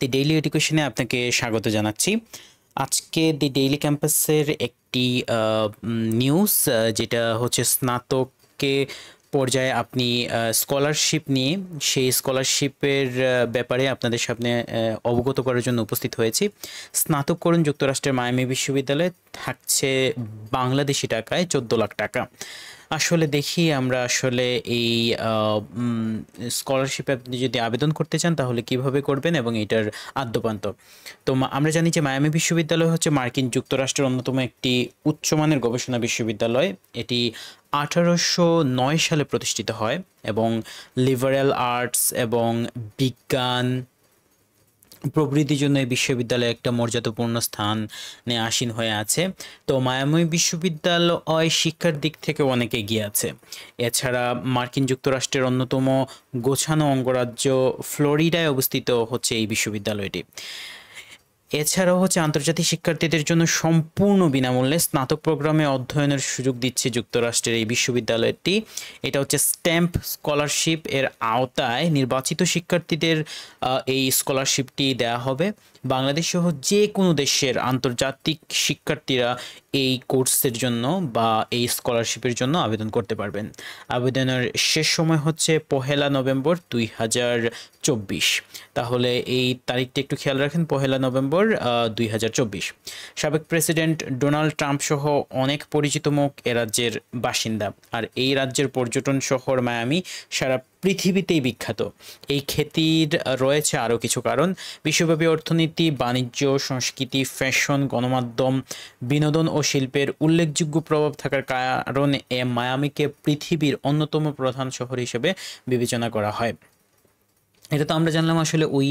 দি daily এডুকেশনে আপনাকে স্বাগত জানাচ্ছি। আজকে দি ডেইলি ক্যাম্পাসের একটি নিউজ, যেটা হচ্ছে স্নাতকে পর্যায়ে আপনি স্কলারশিপ নিয়ে, সেই স্কলারশিপের ব্যাপারে আপনাদের সামনে অবগত করার জন্য উপস্থিত হয়েছি। স্নাতককরণ যুক্তরাষ্ট্রের মায়ামি বিশ্ববিদ্যালয়ে থাকছে বাংলাদেশি টাকায় 14 লাখ টাকা। আসলে দেখি আমরা আসলে এই স্কলারশিপে আপনি যদি আবেদন করতে চান তাহলে কিভাবে করবেন এবং এটার আদ্যোপান্ত। তো আমরা জানি যে মায়ামি বিশ্ববিদ্যালয় হচ্ছে মার্কিন যুক্তরাষ্ট্রের অন্যতম একটি উচ্চমানের গবেষণা বিশ্ববিদ্যালয়। এটি 1809 সালে প্রতিষ্ঠিত হয় এবং লিবারেল আর্টস এবং বিজ্ঞান প্রবৃত্তির জন্য এই বিশ্ববিদ্যালয়ে একটা মর্যাদাপূর্ণ স্থানে আসীন হয়ে আছে। তো মায়ামি বিশ্ববিদ্যালয় শিক্ষার দিক থেকে অনেক এগিয়ে আছে। এছাড়া মার্কিন যুক্তরাষ্ট্রের অন্যতম গোছানো অঙ্গরাজ্য ফ্লোরিডায় অবস্থিত হচ্ছে এই বিশ্ববিদ্যালয়টি। এছাড়াও হচ্ছে আন্তর্জাতিক শিক্ষার্থীদের জন্য সম্পূর্ণ বিনামূল্যে স্নাতক প্রোগ্রামে অধ্যয়নের সুযোগ দিচ্ছে যুক্তরাষ্ট্রের এই বিশ্ববিদ্যালয়টি। এটা হচ্ছে স্ট্যাম্প স্কলারশিপ এর আওতায় নির্বাচিত শিক্ষার্থীদের এই স্কলারশিপটি দেওয়া হবে। বাংলাদেশ সহ যে কোনো দেশের আন্তর্জাতিক শিক্ষার্থীরা এই কোর্সের জন্য বা এই স্কলারশিপের জন্য আবেদন করতে পারবেন। আবেদনের শেষ সময় হচ্ছে 1 নভেম্বর 2024। তাহলে এই তারিখটা একটু খেয়াল রাখেন, 1 নভেম্বর 2024। সাবেক প্রেসিডেন্ট ডোনাল্ড ট্রাম্প সহ অনেক পরিচিত মুখ এ রাজ্যের বাসিন্দা। আর এই রাজ্যের পর্যটন শহর মায়ামি সারা পৃথিবীতেই বিখ্যাত। এই খ্যাতির রয়েছে আরও কিছু কারণ। বিশ্বব্যাপী অর্থনীতি, বাণিজ্য, সংস্কৃতি, ফ্যাশন, গণমাধ্যম, বিনোদন ও শিল্পের উল্লেখযোগ্য প্রভাব থাকার কারণে মায়ামিকে পৃথিবীর অন্যতম প্রধান শহর হিসেবে বিবেচনা করা হয়। এটা তো আমরা জানলাম আসলে ওই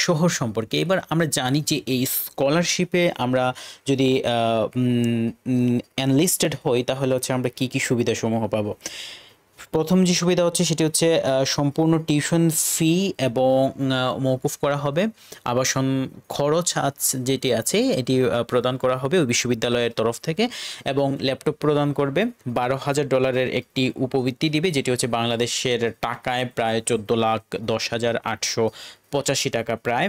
শহর সম্পর্কে। এবার আমরা জানি যে এই স্কলারশিপে আমরা যদি এনলিস্টেড হই তাহলে হচ্ছে আমরা কী কী সুবিধাসমূহ পাবো। প্রথম যে সুবিধা হচ্ছে সেটি হচ্ছে সম্পূর্ণ টিউশন ফি এবং মওকুফ করা হবে। আবাসন খরচ যেটি আছে এটি প্রদান করা হবে ওই বিশ্ববিদ্যালয়ের তরফ থেকে, এবং ল্যাপটপ প্রদান করবে। $12,000 একটি উপবৃত্তি দিবে, যেটি হচ্ছে বাংলাদেশের টাকায় প্রায় 14,10,885 টাকা প্রায়,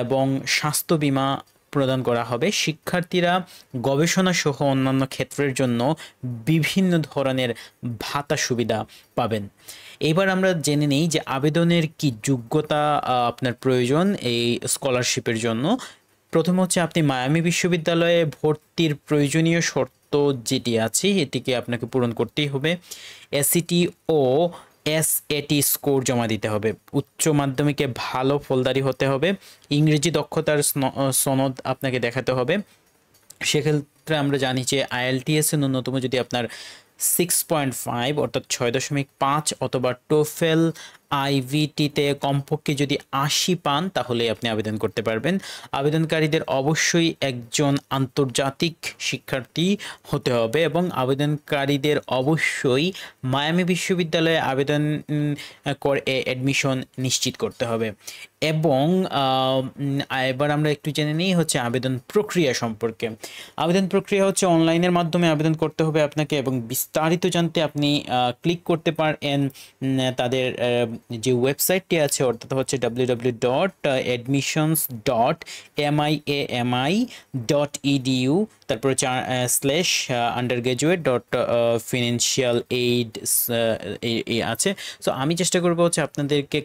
এবং স্বাস্থ্য বীমা প্রদান করা হবে। শিক্ষার্থীরা গবেষণা সহ অন্যান্য ক্ষেত্রের জন্য বিভিন্ন ধরনের ভাতা সুবিধা পাবেন। এবার আমরা জেনে নিই যে আবেদনের কি যোগ্যতা আপনার প্রয়োজন এই স্কলারশিপের জন্য। প্রথম হচ্ছে আপনি মায়ামি বিশ্ববিদ্যালয়ে ভর্তির প্রয়োজনীয় শর্ত যেটি আছে এটিকে আপনাকে পূরণ করতেই হবে। এসিটি ও এসএটি স্কোর জমা দিতে হবে। উচ্চ মাধ্যমিকে ভালো ফলদারি হতে হবে। ইংরেজি দক্ষতার সনদ আপনাকে দেখাতে হবে। সেক্ষেত্রে আমরা জানি যে আইএলটিএস এর ন্যূনতম যদি আপনার 6.5 অর্থাৎ 6.5 অথবা টোফেল আইভিটিতে কমপক্ষে যদি 80 পান তাহলে আপনি আবেদন করতে পারবেন। আবেদনকারীদের অবশ্যই একজন আন্তর্জাতিক শিক্ষার্থী হতে হবে এবং আবেদনকারীদের অবশ্যই মায়ামি বিশ্ববিদ্যালয়ে আবেদন করে অ্যাডমিশন নিশ্চিত করতে হবে। এবং এবার আমরা একটু জেনে নিই হচ্ছে আবেদন প্রক্রিয়া সম্পর্কে। আবেদন প্রক্রিয়া হচ্ছে অনলাইনের মাধ্যমে আবেদন করতে হবে আপনাকে, এবং বিস্তারিত জানতে আপনি ক্লিক করতে পারেন তাদের যে ওয়েবসাইটটি আছে, অর্থাৎ হচ্ছে www.admissions.miami.edu, তারপরে /undergraduate.financial-aid আছে। সো আমি চেষ্টা করবো হচ্ছে আপনাদেরকে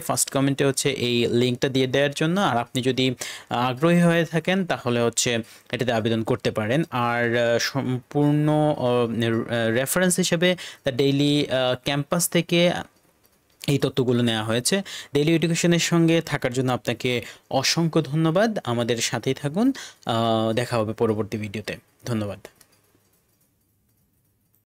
ফার্স্ট কমেন্টে হচ্ছে এই লিঙ্কটা দিয়ে দেওয়ার জন্য। আর আপনি যদি আগ্রহী হয়ে থাকেন তাহলে হচ্ছে এটাতে আবেদন করতে পারেন। আর সম্পূর্ণ রেফারেন্স হিসেবে দ্য ডেইলি ক্যাম্পাস থেকে এই তথ্যগুলো নেওয়া হয়েছে। ডেইলি এডুকেশনের সঙ্গে থাকার জন্য আপনাকে অসংখ্য ধন্যবাদ। আমাদের সাথেই থাকুন, দেখা হবে পরবর্তী ভিডিওতে। ধন্যবাদ।